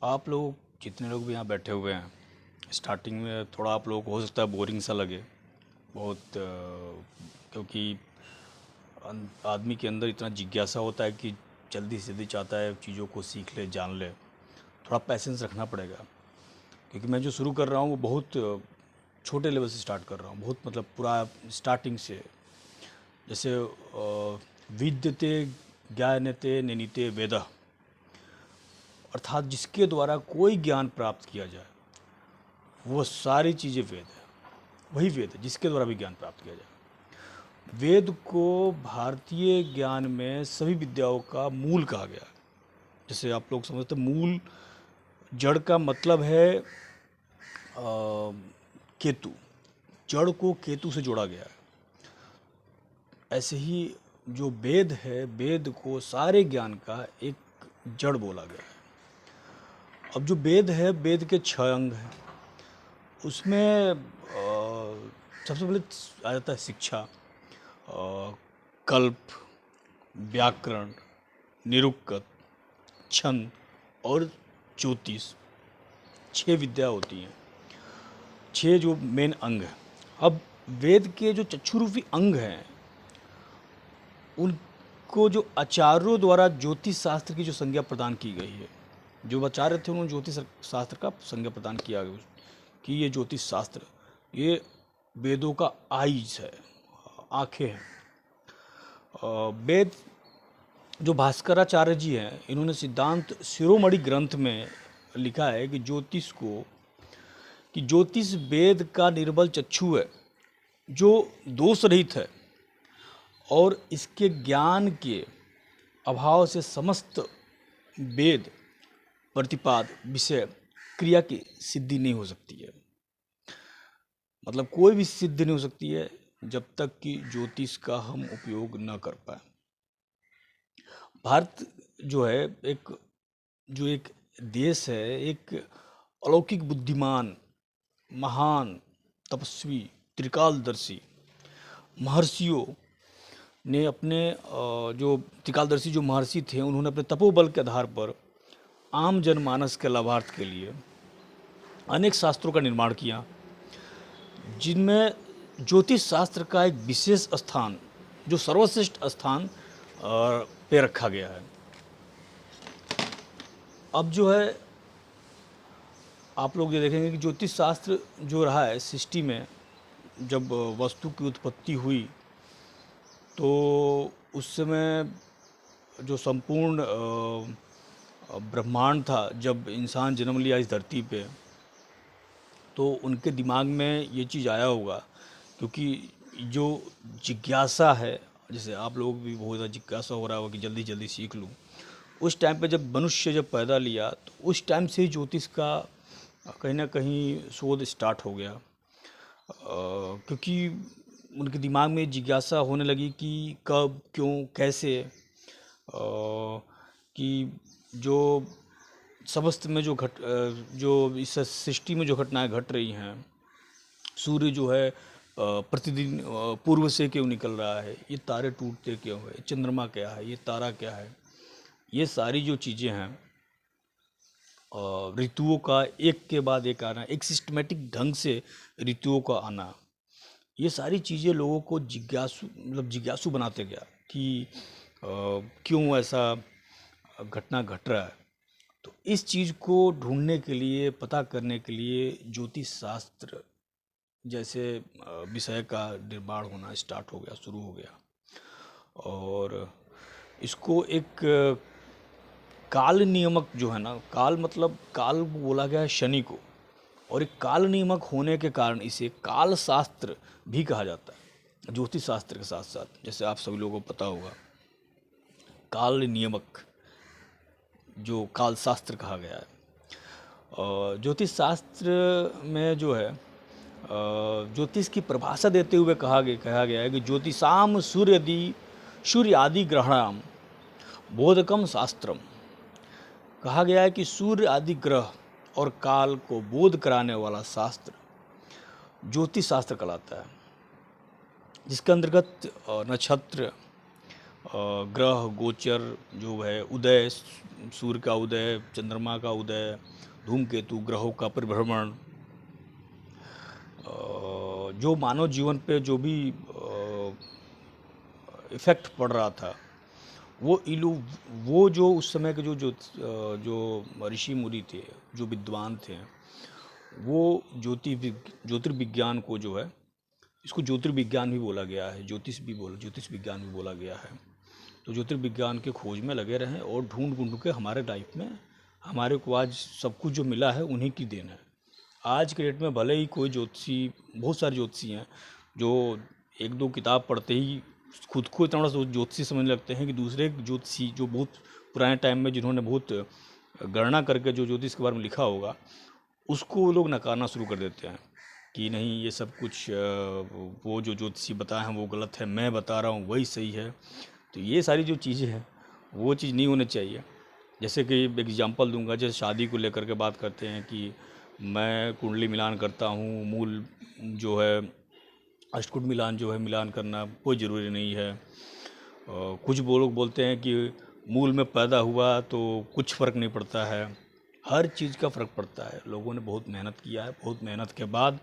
आप लोग जितने लोग भी यहाँ बैठे हुए हैं, स्टार्टिंग में थोड़ा आप लोगों को हो सकता है बोरिंग सा लगे बहुत, क्योंकि आदमी के अंदर इतना जिज्ञासा होता है कि जल्दी से जल्दी चाहता है चीज़ों को सीख ले, जान ले। थोड़ा पैसेंस रखना पड़ेगा, क्योंकि मैं जो शुरू कर रहा हूँ वो बहुत छोटे लेवल से स्टार्ट कर रहा हूँ, बहुत मतलब पूरा स्टार्टिंग से। जैसे विद्यते ज्ञानते निनीते वेदः, अर्थात जिसके द्वारा कोई ज्ञान प्राप्त किया जाए वो सारी चीज़ें वेद है, वही वेद है जिसके द्वारा भी ज्ञान प्राप्त किया जाए। वेद को भारतीय ज्ञान में सभी विद्याओं का मूल कहा गया है। जैसे आप लोग समझते हैं, मूल जड़ का मतलब है केतु, जड़ को केतु से जोड़ा गया है। ऐसे ही जो वेद है, वेद को सारे ज्ञान का एक जड़ बोला गया है। अब जो वेद है, वेद के 6 अंग हैं। उसमें सबसे पहले आ जाता है शिक्षा, कल्प, व्याकरण, निरुक्त, छंद और ज्योतिष। 6 विद्या होती हैं, 6 जो मेन अंग हैं। अब वेद के जो चक्षुरूपी अंग हैं, उनको जो आचार्यों द्वारा ज्योतिष शास्त्र की जो संज्ञा प्रदान की गई है, जो आचार्य थे उन्होंने ज्योतिष शास्त्र का संज्ञा प्रदान किया गया कि ये ज्योतिष शास्त्र, ये वेदों का आइज है, आंखें हैं। वेद जो भास्कराचार्य जी हैं, इन्होंने सिद्धांत शिरोमणि ग्रंथ में लिखा है कि ज्योतिष वेद का निर्बल चक्षु है, जो दोष रहित है और इसके ज्ञान के अभाव से समस्त वेद प्रतिपाद विषय क्रिया की सिद्धि नहीं हो सकती है। मतलब कोई भी सिद्धि नहीं हो सकती है जब तक कि ज्योतिष का हम उपयोग न कर पाए। भारत जो है एक देश है, एक अलौकिक बुद्धिमान, महान तपस्वी, त्रिकालदर्शी महर्षियों ने अपने जो त्रिकालदर्शी जो महर्षि थे, उन्होंने अपने तपोबल के आधार पर आम जनमानस के लाभार्थ के लिए अनेक शास्त्रों का निर्माण किया, जिनमें ज्योतिष शास्त्र का एक विशेष स्थान, जो सर्वश्रेष्ठ स्थान पे रखा गया है। अब जो है आप लोग ये देखेंगे कि ज्योतिष शास्त्र जो रहा है सृष्टि में, जब वस्तु की उत्पत्ति हुई तो उस समय जो संपूर्ण ब्रह्मांड था, जब इंसान जन्म लिया इस धरती पे, तो उनके दिमाग में ये चीज़ आया होगा, क्योंकि जो जिज्ञासा है, जैसे आप लोग भी बहुत ज़्यादा जिज्ञासा हो रहा होगा कि जल्दी जल्दी सीख लूँ। उस टाइम पे जब मनुष्य जब पैदा लिया, तो उस टाइम से ही ज्योतिष का कहीं ना कहीं शोध स्टार्ट हो गया, क्योंकि उनके दिमाग में जिज्ञासा होने लगी कि कब, क्यों, कैसे, कि जो समस्त में जो इस सृष्टि में जो घटनाएं घट रही हैं, सूर्य जो है प्रतिदिन पूर्व से क्यों निकल रहा है, ये तारे टूटते क्यों है, चंद्रमा क्या है, ये तारा क्या है, ये सारी जो चीज़ें हैं, ऋतुओं का एक के बाद एक आना, एक सिस्टमेटिक ढंग से ऋतुओं का आना, ये सारी चीज़ें लोगों को जिज्ञासु बनाते गया कि क्यों ऐसा घटना घट रहा है। तो इस चीज़ को ढूंढने के लिए, पता करने के लिए ज्योतिष शास्त्र जैसे विषय का निर्माण होना स्टार्ट हो गया, शुरू हो गया। और इसको एक काल नियमक जो है ना, काल मतलब काल बोला गया है शनि को, और एक काल नियमक होने के कारण इसे काल शास्त्र भी कहा जाता है ज्योतिष शास्त्र के साथ साथ। जैसे आप सभी लोगों को पता होगा, काल नियमक जो काल शास्त्र कहा गया है। ज्योतिष शास्त्र में जो है ज्योतिष की परिभाषा देते हुए कहा गया है कि ज्योतिषाम सूर्य आदि ग्रहणाम बोधकम शास्त्रम। कहा गया है कि सूर्य आदि ग्रह और काल को बोध कराने वाला शास्त्र ज्योतिष शास्त्र कहलाता है, जिसके अंतर्गत नक्षत्र, ग्रह, गोचर जो है, उदय, सूर्य का उदय, चंद्रमा का उदय, धूमकेतु, ग्रहों का परिभ्रमण, जो मानव जीवन पे जो भी इफ़ेक्ट पड़ रहा था, वो इलू वो जो उस समय के जो ऋषि मुनि थे, जो विद्वान थे, वो ज्योतिर्विज्ञान को जो है, इसको ज्योतिर्विज्ञान भी बोला गया है, ज्योतिष विज्ञान भी बोला गया है। तो ज्योतिर्विज्ञान के खोज में लगे रहें और ढूंढ ढूंढ के हमारे लाइफ में हमारे को आज सब कुछ जो मिला है उन्हीं की देन है। आज के डेट में भले ही कोई ज्योतिषी, बहुत सारे ज्योतिषी हैं जो एक दो किताब पढ़ते ही खुद को इतना बड़ा ज्योतिषी समझने लगते हैं कि दूसरे ज्योतिषी जो बहुत पुराने टाइम में जिन्होंने बहुत गणना करके जो ज्योतिष के बारे में लिखा होगा, उसको वो लोग नकारना शुरू कर देते हैं कि नहीं, ये सब कुछ वो जो ज्योतिषी बताए हैं वो गलत है, मैं बता रहा हूँ वही सही है। तो ये सारी जो चीज़ें हैं वो चीज़ नहीं होनी चाहिए। जैसे कि एग्जांपल दूंगा, जैसे शादी को लेकर के बात करते हैं कि मैं कुंडली मिलान करता हूँ, मूल जो है अष्टकुंड मिलान जो है मिलान करना कोई ज़रूरी नहीं है। कुछ वो लोग बोलते हैं कि मूल में पैदा हुआ तो कुछ फ़र्क नहीं पड़ता है। हर चीज़ का फ़र्क पड़ता है। लोगों ने बहुत मेहनत किया है, बहुत मेहनत के बाद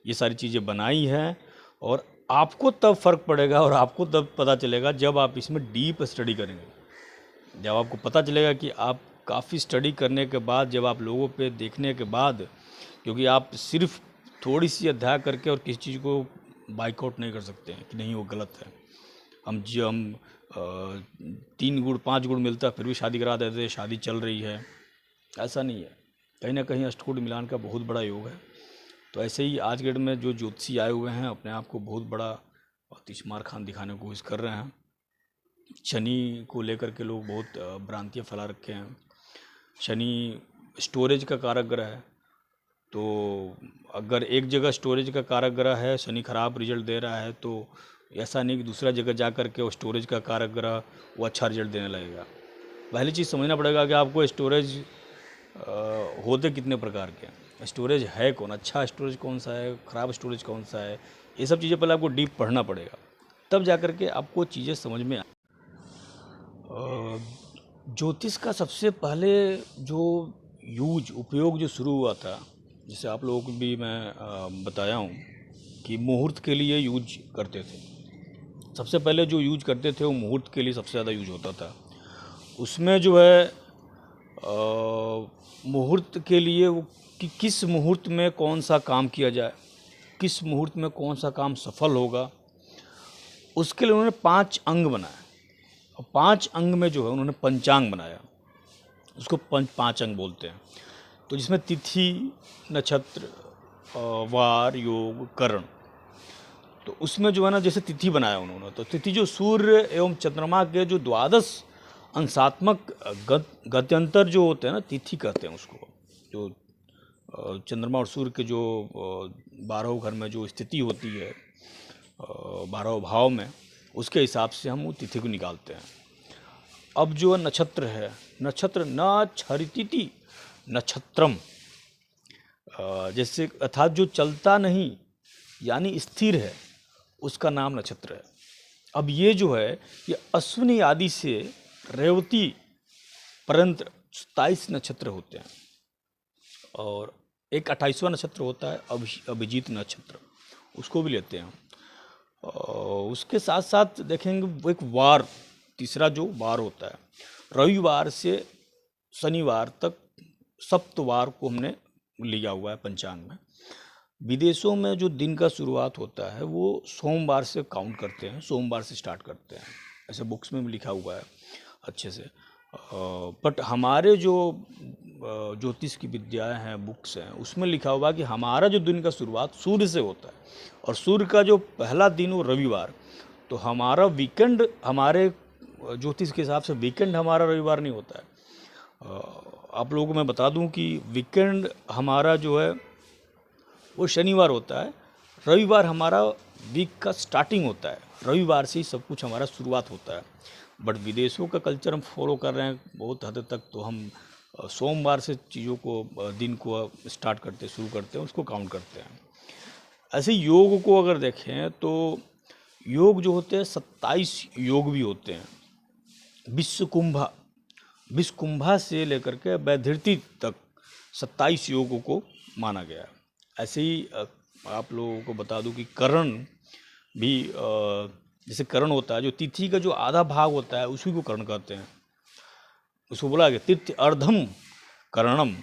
ये सारी चीज़ें बनाई हैं, और आपको तब फ़र्क पड़ेगा और आपको तब पता चलेगा जब आप इसमें डीप स्टडी करेंगे। जब आपको पता चलेगा कि आप काफ़ी स्टडी करने के बाद, जब आप लोगों पे देखने के बाद, क्योंकि आप सिर्फ थोड़ी सी अध्ययन करके और किसी चीज़ को बाइकआउट नहीं कर सकते हैं कि नहीं वो गलत है। हम 3 गुण 5 गुण मिलता है फिर भी शादी करा देते हैं, शादी चल रही है, ऐसा नहीं है। कहीं ना कहीं अष्टकूट मिलान का बहुत बड़ा योग है। तो ऐसे ही आज के डेट में जो ज्योतिषी आए हुए हैं अपने आप को बहुत बड़ा तीसमार खान दिखाने की कोशिश कर रहे हैं। शनि को लेकर के लोग बहुत भ्रांतियाँ फैला रखे हैं। शनि स्टोरेज का कारक ग्रह है, तो अगर एक जगह स्टोरेज का कारक ग्रह है, शनि खराब रिजल्ट दे रहा है, तो ऐसा नहीं कि दूसरा जगह जा कर के वो स्टोरेज का कारक ग्रह वो अच्छा रिजल्ट देने लगेगा। पहली चीज़ समझना पड़ेगा कि आपको स्टोरेज होते कितने प्रकार के हैं, स्टोरेज है कौन, अच्छा स्टोरेज कौन सा है, ख़राब स्टोरेज कौन सा है, ये सब चीज़ें पहले आपको डीप पढ़ना पड़ेगा, तब जा कर के आपको चीज़ें समझ में ज्योतिष का सबसे पहले जो उपयोग जो शुरू हुआ था, जैसे आप लोगों को भी मैं बताया हूँ कि मुहूर्त के लिए यूज करते थे। सबसे पहले जो यूज करते थे वो मुहूर्त के लिए सबसे ज़्यादा यूज होता था। उसमें जो है मुहूर्त के लिए वो कि किस मुहूर्त में कौन सा काम किया जाए, किस मुहूर्त में कौन सा काम सफल होगा, उसके लिए उन्होंने 5 अंग बनाए। और 5 अंग में जो है उन्होंने पंचांग बनाया, उसको 5 अंग बोलते हैं। तो जिसमें तिथि, नक्षत्र, वार, योग, करण, तो उसमें जो है ना, जैसे तिथि बनाया उन्होंने, तो तिथि जो सूर्य एवं चंद्रमा के जो 12 अंशात्मक गत्यंतर जो होते हैं ना, तिथि कहते हैं उसको। जो चंद्रमा और सूर्य के जो 12 घर में जो स्थिति होती है, 12 भाव में, उसके हिसाब से हम वो तिथि को निकालते हैं। अब जो नक्षत्र है, नक्षत्र नक्षरितिति नक्षत्रम, जैसे अर्थात जो चलता नहीं यानी स्थिर है, उसका नाम नक्षत्र है। अब ये जो है ये अश्विनी आदि से रेवती पर्यंत 27 नक्षत्र होते हैं, और एक 28वां नक्षत्र होता है अभिजीत नक्षत्र, उसको भी लेते हैं। उसके साथ साथ देखेंगे वो एक वार, तीसरा जो वार होता है, रविवार से शनिवार तक सप्तवार को हमने लिया हुआ है पंचांग में। विदेशों में जो दिन का शुरुआत होता है वो सोमवार से काउंट करते हैं, सोमवार से स्टार्ट करते हैं, ऐसे बुक्स में भी लिखा हुआ है अच्छे से। बट हमारे जो ज्योतिष की विद्याएं हैं, बुक्स हैं, उसमें लिखा हुआ है कि हमारा जो दिन का शुरुआत सूर्य से होता है, और सूर्य का जो पहला दिन वो रविवार। तो हमारा वीकेंड, हमारे ज्योतिष के हिसाब से वीकेंड हमारा रविवार नहीं होता है। आप लोगों को मैं बता दूं कि वीकेंड हमारा जो है वो शनिवार होता है, रविवार हमारा वीक का स्टार्टिंग होता है, रविवार से ही सब कुछ हमारा शुरुआत होता है। बट विदेशों का कल्चर हम फॉलो कर रहे हैं बहुत हद तक, तो हम सोमवार से चीज़ों को, दिन को स्टार्ट करते, शुरू करते हैं, उसको काउंट करते हैं। ऐसे योग को अगर देखें तो योग जो होते हैं 27 योग भी होते हैं। विश्वकुंभा से लेकर के वैधृति तक 27 योगों को माना गया है। ऐसे ही आप लोगों को बता दूं कि करण भी जैसे करण होता है, जो तिथि का जो आधा भाग होता है उसी को करण कहते हैं। उसको बोला गया तीर्थ अर्धम करणम।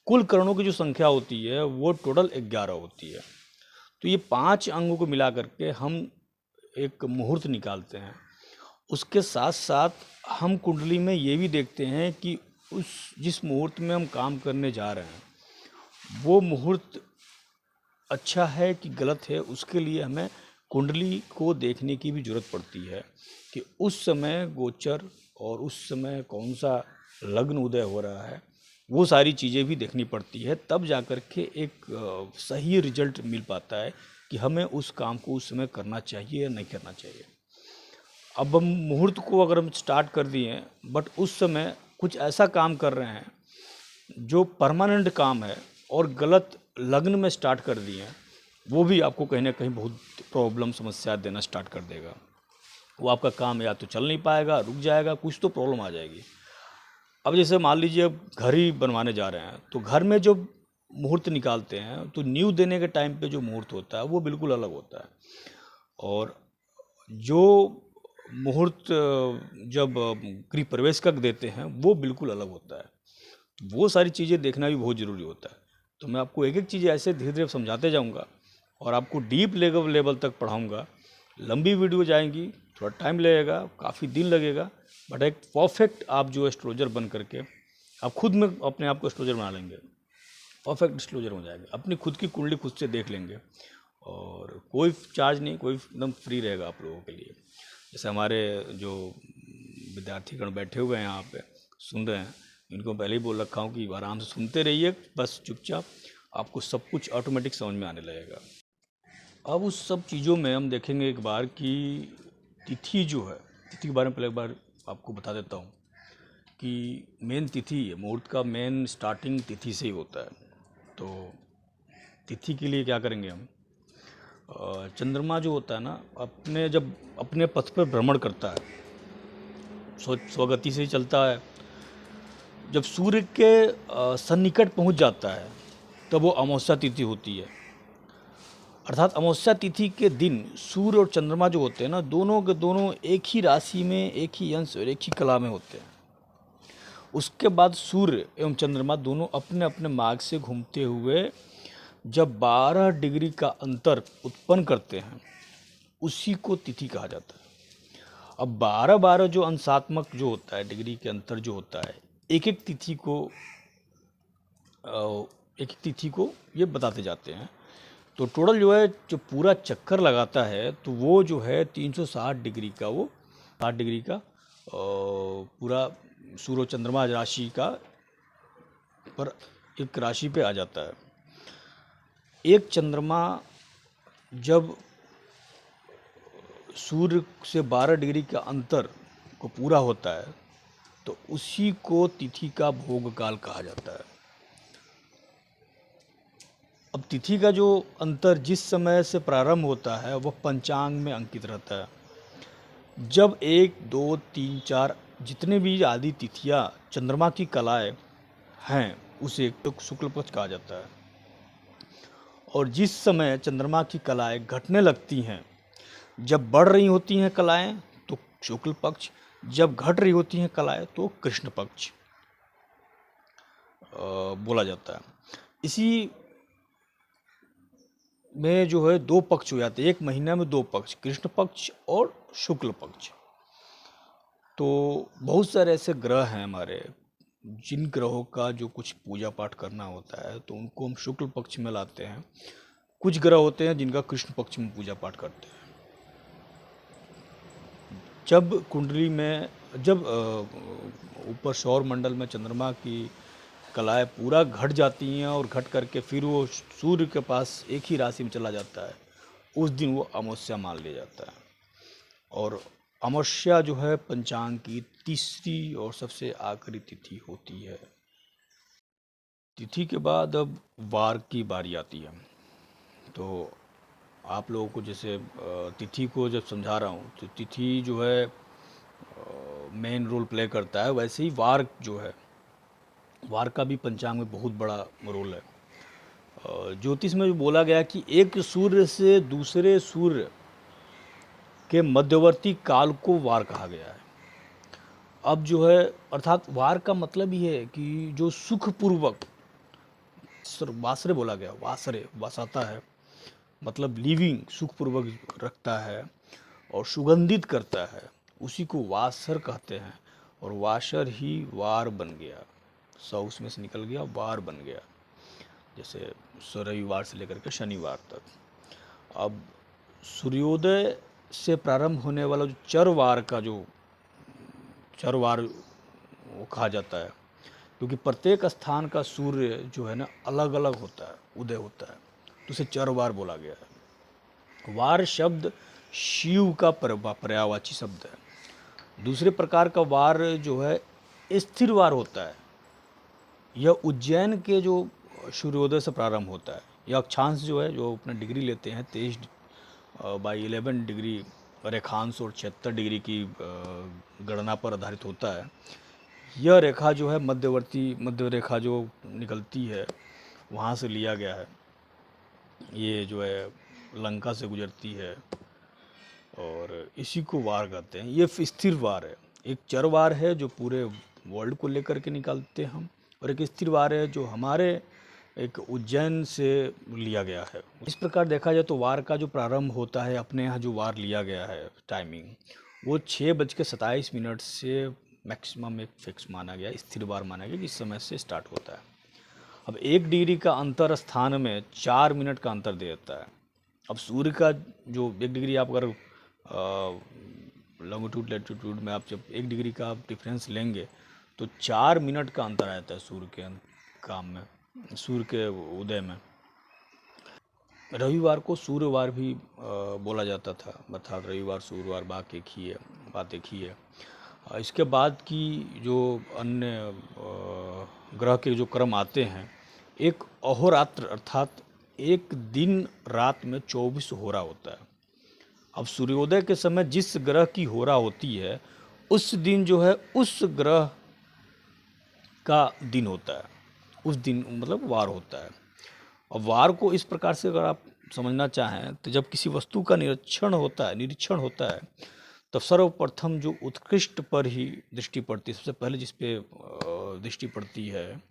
कुल करणों की जो संख्या होती है वो टोटल 11 होती है। तो ये 5 अंगों को मिला करके हम एक मुहूर्त निकालते हैं। उसके साथ साथ हम कुंडली में ये भी देखते हैं कि उस जिस मुहूर्त में हम काम करने जा रहे हैं वो मुहूर्त अच्छा है कि गलत है, उसके लिए हमें कुंडली को देखने की भी ज़रूरत पड़ती है कि उस समय गोचर और उस समय कौन सा लग्न उदय हो रहा है, वो सारी चीज़ें भी देखनी पड़ती है। तब जा कर के एक सही रिजल्ट मिल पाता है कि हमें उस काम को उस समय करना चाहिए या नहीं करना चाहिए। अब हम मुहूर्त को अगर हम स्टार्ट कर दिए बट उस समय कुछ ऐसा काम कर रहे हैं जो परमानेंट काम है और गलत लग्न में स्टार्ट कर दिए हैं, वो भी आपको कहीं ना कहीं बहुत प्रॉब्लम समस्या देना स्टार्ट कर देगा। वो आपका काम या तो चल नहीं पाएगा, रुक जाएगा, कुछ तो प्रॉब्लम आ जाएगी। अब जैसे मान लीजिए अब घर ही बनवाने जा रहे हैं तो घर में जो मुहूर्त निकालते हैं तो नींव देने के टाइम पे जो मुहूर्त होता है वो बिल्कुल अलग होता है, और जो मुहूर्त जब गृह प्रवेश का देते हैं वो बिल्कुल अलग होता है। वो सारी चीज़ें देखना भी बहुत ज़रूरी होता है। तो मैं आपको एक एक चीज़ें ऐसे धीरे धीरे समझाते जाऊंगा और आपको डीप लेवल तक पढ़ाऊंगा। लंबी वीडियो जाएंगी, थोड़ा टाइम लगेगा, काफ़ी दिन लगेगा, बट एक परफेक्ट आप जो एस्ट्रोलॉजर बन करके आप खुद में अपने आप को एस्ट्रोलॉजर बना लेंगे, परफेक्ट एस्ट्रोलॉजर हो जाएंगे। अपनी खुद की कुंडली खुद से देख लेंगे और कोई चार्ज नहीं, कोई एकदम फ्री रहेगा आप लोगों के लिए। जैसे हमारे जो विद्यार्थीगण बैठे हुए हैं यहाँ पे सुन रहे हैं, इनको पहले ही बोल रखा हूँ कि आराम से सुनते रहिए, बस चुपचाप, आपको सब कुछ ऑटोमेटिक समझ में आने लगेगा। अब उस सब चीज़ों में हम देखेंगे एक बार कि तिथि जो है, तिथि के बारे में पहले एक बार आपको बता देता हूँ कि मेन तिथि है, मुहूर्त का मेन स्टार्टिंग तिथि से ही होता है। तो तिथि के लिए क्या करेंगे हम, चंद्रमा जो होता है ना, जब अपने पथ पर भ्रमण करता है, स्वगति से ही चलता है, जब सूर्य के सन्निकट पहुंच जाता है तब वो अमावस्या तिथि होती है। अर्थात अमावस्या तिथि के दिन सूर्य और चंद्रमा जो होते हैं ना, दोनों के दोनों एक ही राशि में, एक ही अंश और एक ही कला में होते हैं। उसके बाद सूर्य एवं चंद्रमा दोनों अपने अपने मार्ग से घूमते हुए जब 12 डिग्री का अंतर उत्पन्न करते हैं, उसी को तिथि कहा जाता है। अब 12 जो अंशात्मक जो होता है, डिग्री के अंतर जो होता है, एक एक तिथि को ये बताते जाते हैं। तो टोटल जो है, जो पूरा चक्कर लगाता है तो वो जो है 360 डिग्री का, वो 60 डिग्री का पूरा सूर्य चंद्रमा राशि का पर एक राशि पे आ जाता है। एक चंद्रमा जब सूर्य से 12 डिग्री का अंतर को पूरा होता है तो उसी को तिथि का भोग काल कहा जाता है। अब तिथि का जो अंतर जिस समय से प्रारंभ होता है वह पंचांग में अंकित रहता है। जब 1, 2, 3, 4 जितने भी आदि तिथियां चंद्रमा की कलाएं हैं उसे तो शुक्ल पक्ष कहा जाता है। और जिस समय चंद्रमा की कलाएं घटने लगती हैं, जब बढ़ रही होती हैं कलाएं तो शुक्ल पक्ष, जब घट रही होती हैं कलाएं तो कृष्ण पक्ष बोला जाता है। इसी में जो है 2 पक्ष हो जाते हैं, एक महीना में 2 पक्ष, कृष्ण पक्ष और शुक्ल पक्ष। तो बहुत सारे ऐसे ग्रह हैं हमारे, जिन ग्रहों का जो कुछ पूजा पाठ करना होता है तो उनको हम शुक्ल पक्ष में लाते हैं। कुछ ग्रह होते हैं जिनका कृष्ण पक्ष में पूजा पाठ करते हैं। जब कुंडली में, जब ऊपर सौर मंडल में चंद्रमा की कलाएं पूरा घट जाती हैं और घट करके फिर वो सूर्य के पास एक ही राशि में चला जाता है, उस दिन वो अमावस्या मान लिया जाता है। और अमावस्या जो है पंचांग की तीसरी और सबसे आखिरी तिथि होती है। तिथि के बाद अब वार की बारी आती है। तो आप लोगों को जैसे तिथि को जब समझा रहा हूँ तो तिथि जो है मेन रोल प्ले करता है, वैसे ही वार जो है वार का भी पंचांग में बहुत बड़ा रोल है। ज्योतिष में भी बोला गया कि एक सूर्य से दूसरे सूर्य के मध्यवर्ती काल को वार कहा गया है। अब जो है अर्थात वार का मतलब ही है कि जो सुखपूर्वक, वासरे बोला गया, वासरे वसाता है, मतलब लिविंग, सुखपूर्वक रखता है और सुगंधित करता है, उसी को वासर कहते हैं। और वासर ही वार बन गया, सौ उसमें से निकल गया, वार बन गया। जैसे रविवार से लेकर के शनिवार तक। अब सूर्योदय से प्रारंभ होने वाला जो चरवार का जो चरवार वो कहा जाता है, क्योंकि प्रत्येक स्थान का सूर्य जो है ना अलग अलग होता है, उदय होता है, तो उसे चरवार बोला गया है। वार शब्द शिव का पर्यायवाची शब्द है। दूसरे प्रकार का वार जो है स्थिर वार होता है। यह उज्जैन के जो सूर्योदय से प्रारंभ होता है। यह अक्षांश जो है, जो अपना डिग्री लेते हैं 23/11 डिग्री रेखांश और 76 डिग्री की गणना पर आधारित होता है। यह रेखा जो है मध्य रेखा जो निकलती है वहाँ से लिया गया है। ये जो है लंका से गुजरती है और इसी को वार कहते हैं। ये स्थिर वार है। एक चर वार है जो पूरे वर्ल्ड को लेकर के निकालते हैं हम, और एक स्थिर वार है जो हमारे एक उज्जैन से लिया गया है। इस प्रकार देखा जाए तो वार का जो प्रारंभ होता है, अपने यहाँ जो वार लिया गया है टाइमिंग, वो 6:27 से मैक्सिमम एक फिक्स माना गया, स्थिर वार माना गया, जिस समय से स्टार्ट होता है। अब 1 डिग्री का अंतर स्थान में 4 मिनट का अंतर दे देता है। अब सूर्य का जो 1 डिग्री, आप अगर लॉन्गिट्यूड लैटिट्यूड में आप जब 1 डिग्री का आप डिफरेंस लेंगे तो 4 मिनट का अंतर आ जाता है सूर्य के काम में, सूर्य के उदय में। रविवार को सूर्यवार भी बोला जाता था, अर्थात रविवार सूर्यवार बात एक ही है। इसके बाद की जो अन्य ग्रह के जो क्रम आते हैं, एक अहोरात्र अर्थात एक दिन रात में 24 होरा होता है। अब सूर्योदय के समय जिस ग्रह की होरा होती है, उस दिन जो है उस ग्रह का दिन होता है, उस दिन मतलब वार होता है। और वार को इस प्रकार से अगर आप समझना चाहें तो जब किसी वस्तु का निरीक्षण होता है तब सर्वप्रथम जो उत्कृष्ट पर ही दृष्टि पड़ती है। सबसे पहले जिस पे दृष्टि पड़ती है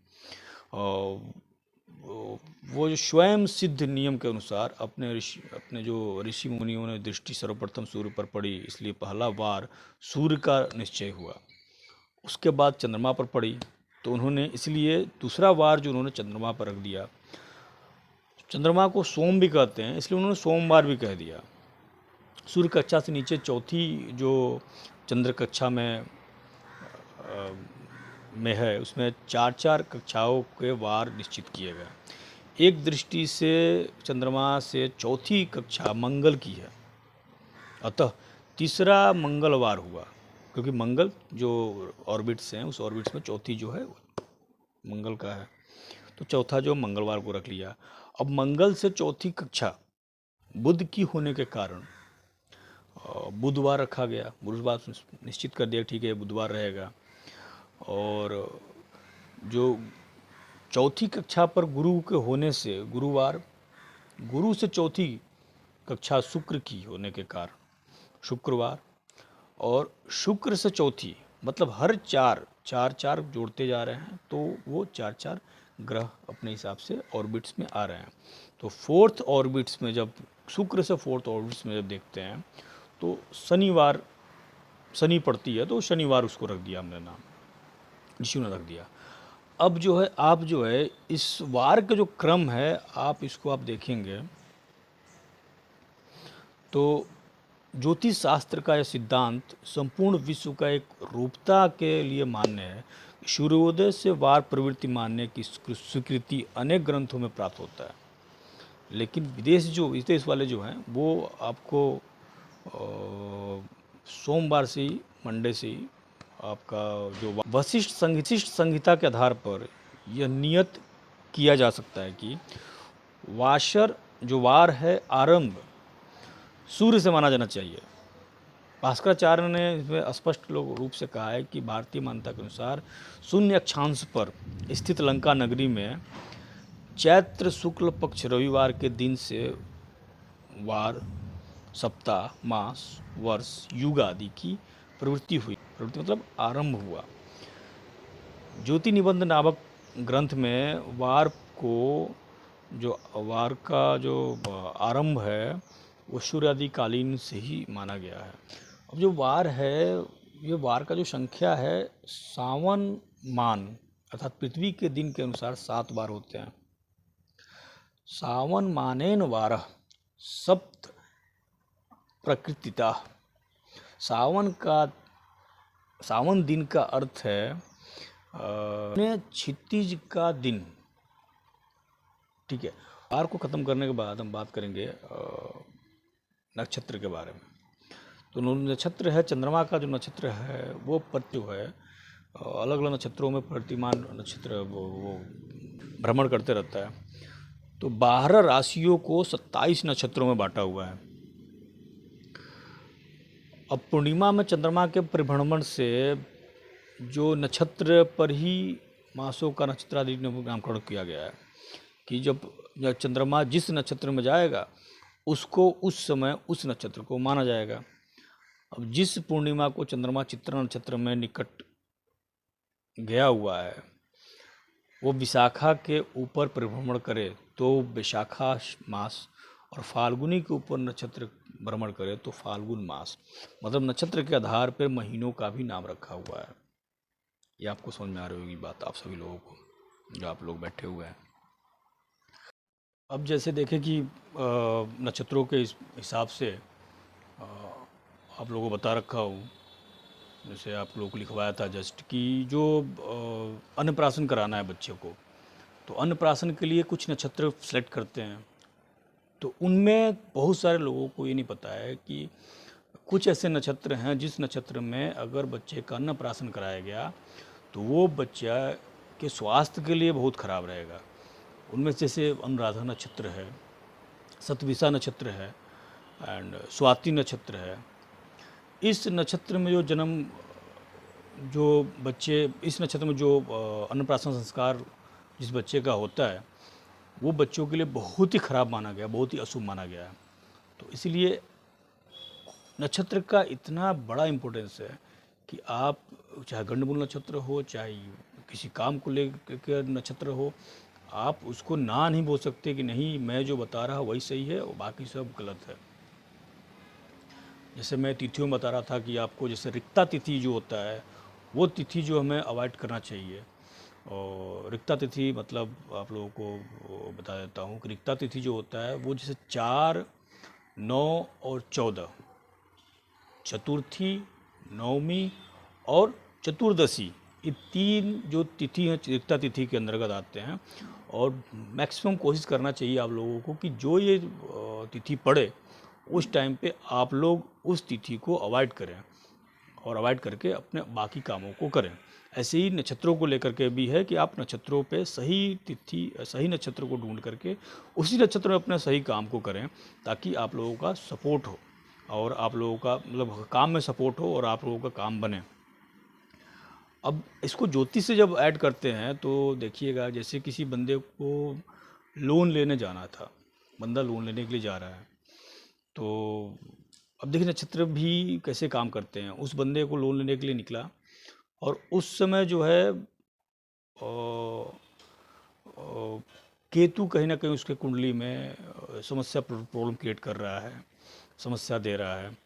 वो जो स्वयं सिद्ध नियम के अनुसार अपने जो ऋषि मुनियों ने दृष्टि सर्वप्रथम सूर्य पर पड़ी, इसलिए पहला वार सूर्य का निश्चय हुआ। उसके बाद चंद्रमा पर पड़ी तो उन्होंने इसलिए दूसरा वार जो उन्होंने चंद्रमा पर रख दिया। चंद्रमा को सोम भी कहते हैं, इसलिए उन्होंने सोमवार भी कह दिया। सूर्य कक्षा से नीचे चौथी जो चंद्र कक्षा में है, उसमें 4-4 कक्षाओं के वार निश्चित किए गए। एक दृष्टि से चंद्रमा से चौथी कक्षा मंगल की है, अतः तीसरा मंगलवार हुआ, क्योंकि मंगल जो ऑर्बिट्स हैं उस ऑर्बिट्स में चौथी जो है मंगल का है, तो चौथा जो मंगलवार को रख लिया। अब मंगल से चौथी कक्षा बुध की होने के कारण बुधवार रखा गया। बुधवार निश्चित कर दिया, ठीक है बुधवार रहेगा। और जो चौथी कक्षा पर गुरु के होने से गुरुवार, गुरु से चौथी कक्षा शुक्र की होने के कारण शुक्रवार, और शुक्र से चौथी मतलब हर चार जोड़ते जा रहे हैं तो वो 4-4 ग्रह अपने हिसाब से ऑर्बिट्स में आ रहे हैं। तो फोर्थ ऑर्बिट्स में जब शुक्र से फोर्थ ऑर्बिट्स में जब देखते हैं तो शनि पड़ती है, तो शनिवार उसको रख दिया हमने नाम, ऋषि ने रख दिया। अब जो है आप जो है इस वार का जो क्रम है आप इसको आप देखेंगे तो ज्योतिष शास्त्र का यह सिद्धांत संपूर्ण विश्व का एक रूपता के लिए मान्य है। सूर्योदय से वार प्रवृत्ति मानने की स्वीकृति अनेक ग्रंथों में प्राप्त होता है, लेकिन विदेश वाले जो हैं वो आपको सोमवार से ही, मंडे से ही आपका जो वशिष्ठ संहिता के आधार पर यह नियत किया जा सकता है कि वार है आरंभ सूर्य से माना जाना चाहिए, भास्कराचार्य ने इसमें स्पष्ट रूप से कहा है कि भारतीय मान्यता के अनुसार शून्य अक्षांश पर स्थित लंका नगरी में चैत्र शुक्ल पक्ष रविवार के दिन से वार, सप्ताह, मास, वर्ष, युग आदि की प्रवृत्ति हुई। प्रवृत्ति मतलब आरंभ हुआ। ज्योति निबंध नामक ग्रंथ में वार का जो आरंभ है वो सूर्य आदि कालीन से ही माना गया है। अब जो वार है, ये वार का जो संख्या है सावन मान अर्थात पृथ्वी के दिन के अनुसार 7 बार होते हैं। सावन मानेन वार सप्त प्रकृतिता। सावन दिन का अर्थ है क्षितिज का दिन। ठीक है। वार को ख़त्म करने के बाद हम बात करेंगे नक्षत्र के बारे में। तो नक्षत्र है, चंद्रमा का जो नक्षत्र है वो जो है अलग अलग नक्षत्रों में प्रतिमान नक्षत्र वो भ्रमण करते रहता है। तो 12 राशियों को 27 नक्षत्रों में बांटा हुआ है। अब पूर्णिमा में चंद्रमा के परिभ्रमण से जो नक्षत्र पर ही मासों का नक्षत्रादि नामकरण किया गया है कि जब चंद्रमा जिस नक्षत्र में जाएगा उसको उस समय उस नक्षत्र को माना जाएगा। अब जिस पूर्णिमा को चंद्रमा चित्रा नक्षत्र में निकट गया हुआ है वो विशाखा के ऊपर परिभ्रमण करे तो विशाखा मास, और फाल्गुनी के ऊपर नक्षत्र भ्रमण करे तो फाल्गुन मास। मतलब नक्षत्र के आधार पर महीनों का भी नाम रखा हुआ है। ये आपको समझ में आ रही होगी बात आप सभी लोगों को, जो आप लोग बैठे हुए हैं। अब जैसे देखें कि नक्षत्रों के हिसाब से आप लोगों को बता रखा हूँ, जैसे आप लोगों को लिखवाया था जस्ट कि जो अन्नप्राशन कराना है बच्चे को, तो अन्नप्राशन के लिए कुछ नक्षत्र सेलेक्ट करते हैं। तो उनमें बहुत सारे लोगों को ये नहीं पता है कि कुछ ऐसे नक्षत्र हैं जिस नक्षत्र में अगर बच्चे का अन्नप्राशन कराया गया तो वो बच्चा के स्वास्थ्य के लिए बहुत खराब रहेगा। उनमें जैसे अनुराधा नक्षत्र है, सतविसा नक्षत्र है एंड स्वाति नक्षत्र है। इस नक्षत्र में जो बच्चे इस नक्षत्र में जो अन्नप्राशन संस्कार जिस बच्चे का होता है वो बच्चों के लिए बहुत ही खराब माना गया, बहुत ही अशुभ माना गया है। तो इसलिए नक्षत्र का इतना बड़ा इम्पोर्टेंस है कि आप चाहे गंडमूल नक्षत्र हो, चाहे किसी काम को लेकर नक्षत्र हो, आप उसको ना नहीं बोल सकते कि नहीं मैं जो बता रहा वही सही है और बाकी सब गलत है। जैसे मैं तिथियों में बता रहा था कि आपको जैसे रिक्ता तिथि जो होता है वो तिथि जो हमें अवॉइड करना चाहिए। और रिक्ता तिथि मतलब आप लोगों को बता देता हूँ कि रिक्ता तिथि जो होता है वो जैसे 4, 9 और 14, चतुर्थी, नवमी और चतुर्दशी, ये 3 जो तिथि हैं रिक्ता तिथि के अंतर्गत आते हैं। और मैक्सिमम कोशिश करना चाहिए आप लोगों को कि जो ये तिथि पड़े उस टाइम पे आप लोग उस तिथि को अवॉइड करें और अवॉइड करके अपने बाकी कामों को करें। ऐसे ही नक्षत्रों को लेकर के भी है कि आप नक्षत्रों पे सही नक्षत्र को ढूंढ करके उसी नक्षत्र में अपने सही काम को करें ताकि आप लोगों का सपोर्ट हो और आप लोगों का मतलब काम में सपोर्ट हो और आप लोगों का काम बने। अब इसको ज्योतिष से जब ऐड करते हैं तो देखिएगा जैसे किसी बंदे को लोन लेने जाना था, बंदा लोन लेने के लिए जा रहा है, तो अब देखिए नक्षत्र भी कैसे काम करते हैं। उस बंदे को लोन लेने के लिए निकला और उस समय जो है केतु कहीं ना कहीं उसके कुंडली में समस्या प्रॉब्लम क्रिएट कर रहा है, समस्या दे रहा है।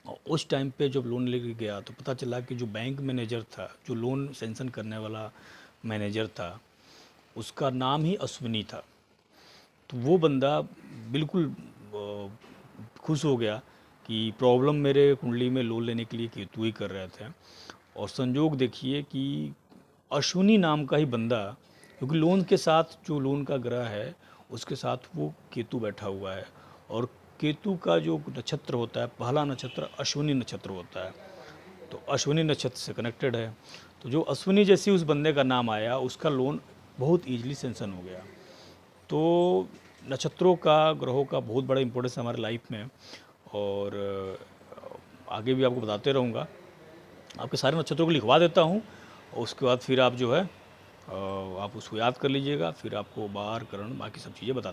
और उस टाइम पे जब लोन लेके गया तो पता चला कि जो बैंक मैनेजर था, जो लोन सेंक्शन करने वाला मैनेजर था, उसका नाम ही अश्विनी था। तो वो बंदा बिल्कुल खुश हो गया कि प्रॉब्लम मेरे कुंडली में लोन लेने के लिए केतु ही कर रहे थे। और संयोग देखिए कि अश्विनी नाम का ही बंदा, क्योंकि लोन के साथ जो लोन का ग्रह है उसके साथ वो केतु बैठा हुआ है और केतु का जो नक्षत्र होता है पहला नक्षत्र अश्विनी नक्षत्र होता है, तो अश्विनी नक्षत्र से कनेक्टेड है। तो जो अश्विनी जैसी उस बंदे का नाम आया उसका लोन बहुत ईजिली सेंक्शन हो गया। तो नक्षत्रों का, ग्रहों का बहुत बड़ा इंपॉर्टेंस है हमारे लाइफ में। और आगे भी आपको बताते रहूँगा। आपके सारे नक्षत्रों को लिखवा देता हूँ और उसके बाद फिर आप जो है आप उसको याद कर लीजिएगा, फिर आपको बार, करण, बाकी सब चीज़ें बताते